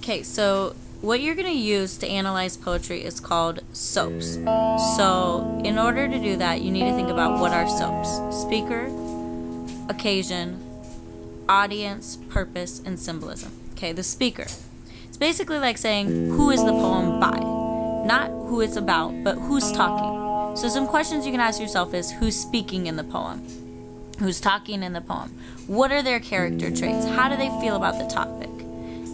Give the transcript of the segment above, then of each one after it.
Okay, so what you're going to use to analyze poetry is called SOAPs. So in order to do that, you need to think about what are SOAPs: speaker, occasion, audience, purpose, and symbolism. Okay, the speaker. It's basically like saying, who is the poem by? Not who it's about, but who's talking. So some questions you can ask yourself is, who's speaking in the poem? Who's talking in the poem? What are their character traits? How do they feel about the topic?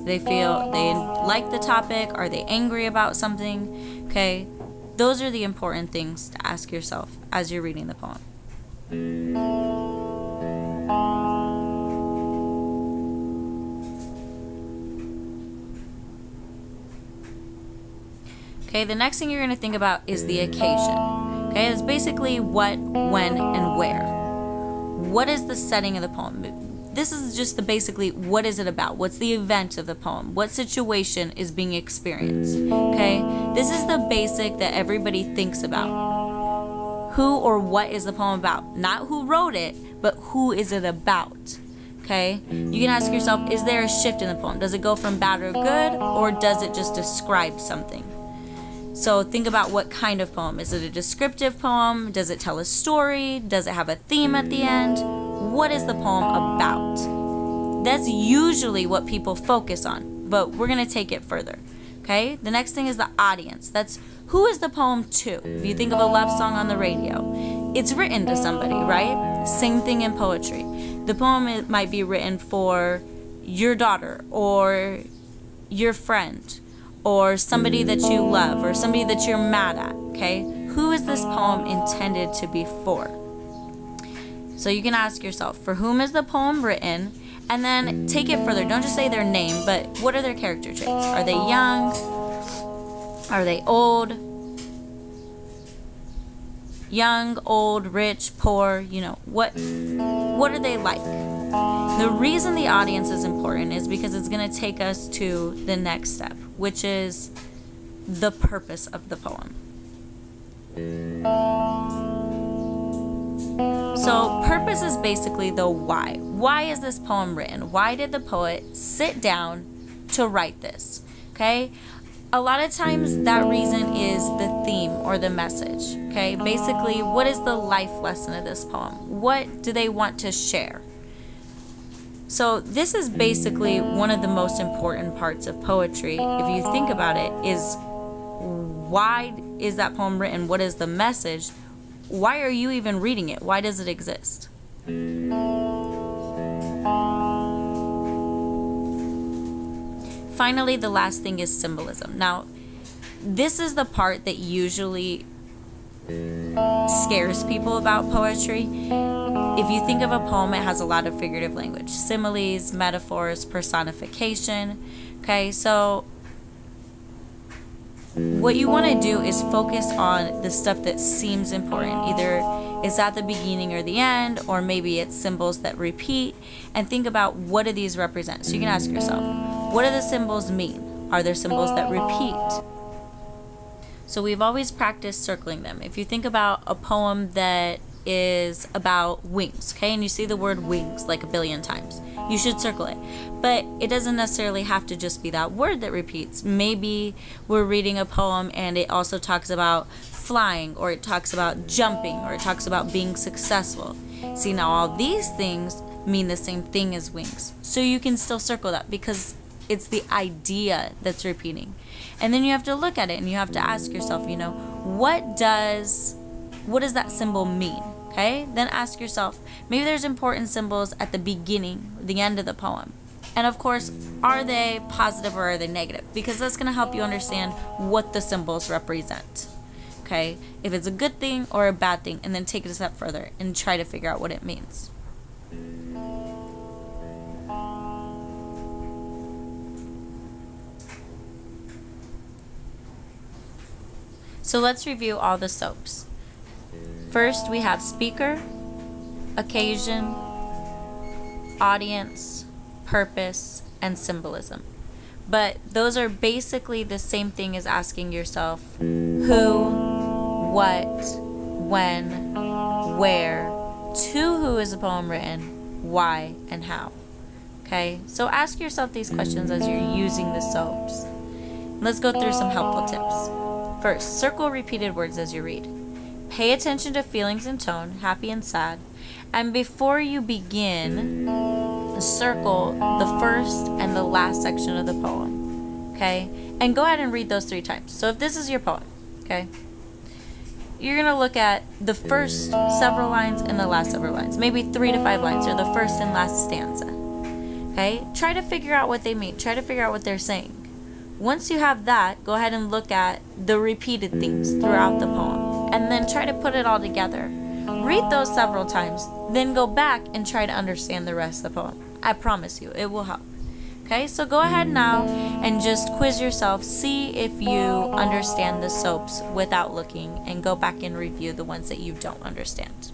They feel they like the topic? Are they angry about something? Okay, those are the important things to ask yourself as you're reading the poem. Okay, the next thing you're going to think about is the occasion. Okay, it's basically what, when, and where. What is the setting of the poem? This is just the basically, what is it about? What's the event of the poem? What situation is being experienced? Okay, this is the basic that everybody thinks about. Who or what is the poem about? Not who wrote it, but who is it about? Okay, you can ask yourself, is there a shift in the poem? Does it go from bad or good, or does it just describe something? So think about what kind of poem. Is it a descriptive poem? Does it tell a story? Does it have a theme at the end? What is the poem about? That's usually what people focus on, but we're going to take it further. Okay? The next thing is the audience. That's who is the poem to? If you think of a love song on the radio, it's written to somebody, right? Same thing in poetry. The poem might be written for your daughter or your friend, or somebody that you love, or somebody that you're mad at, okay? Who is this poem intended to be for? So you can ask yourself, for whom is the poem written? And then take it further. Don't just say their name, but what are their character traits? Are they young? Are they old? Young, old, rich, poor, what are they like? The reason the audience is important is because it's going to take us to the next step, which is the purpose of the poem. So purpose is basically the why. Why is this poem written? Why did the poet sit down to write this? Okay? A lot of times that reason is the theme or the message. Okay? Basically, what is the life lesson of this poem? What do they want to share? So this is basically one of the most important parts of poetry, if you think about it, is why is that poem written? What is the message? Why are you even reading it? Why does it exist? Finally, the last thing is symbolism. Now, this is the part that usually scares people about poetry. If you think of a poem, it has a lot of figurative language, similes, metaphors, personification. Okay, so what you want to do is focus on the stuff that seems important. Either it's at the beginning or the end, or maybe it's symbols that repeat, and think about what do these represent. So you can ask yourself, what do the symbols mean? Are there symbols that repeat? So we've always practiced circling them. If you think about a poem that is about wings, okay, and you see the word wings like a billion times, you should circle it. But it doesn't necessarily have to just be that word that repeats. Maybe we're reading a poem and it also talks about flying, or it talks about jumping, or it talks about being successful. See, now all these things mean the same thing as wings. So you can still circle that because it's the idea that's repeating. And then you have to look at it and you have to ask yourself, what does that symbol mean? Okay? Then ask yourself, maybe there's important symbols at the beginning, the end of the poem. And of course, are they positive or are they negative? Because that's going to help you understand what the symbols represent. Okay? If it's a good thing or a bad thing, and then take it a step further and try to figure out what it means. So let's review all the SOAPs. First, we have speaker, occasion, audience, purpose, and symbolism. But those are basically the same thing as asking yourself who, what, when, where, to who is the poem written, why, and how. Okay, so ask yourself these questions as you're using the soaps. Let's go through some helpful tips. First, circle repeated words as you read. Pay attention to feelings and tone, happy and sad. And before you begin, circle the first and the last section of the poem. Okay? And go ahead and read those 3 times. So if this is your poem, okay, you're going to look at the first several lines and the last several lines. Maybe 3 to 5 lines, or the first and last stanza. Okay? Try to figure out what they mean. Try to figure out what they're saying. Once you have that, go ahead and look at the repeated themes throughout the poem. And then try to put it all together. Read those several times. Then go back and try to understand the rest of the poem. I promise you, it will help. Okay, so go ahead now and just quiz yourself. See if you understand the soaps without looking, and go back and review the ones that you don't understand.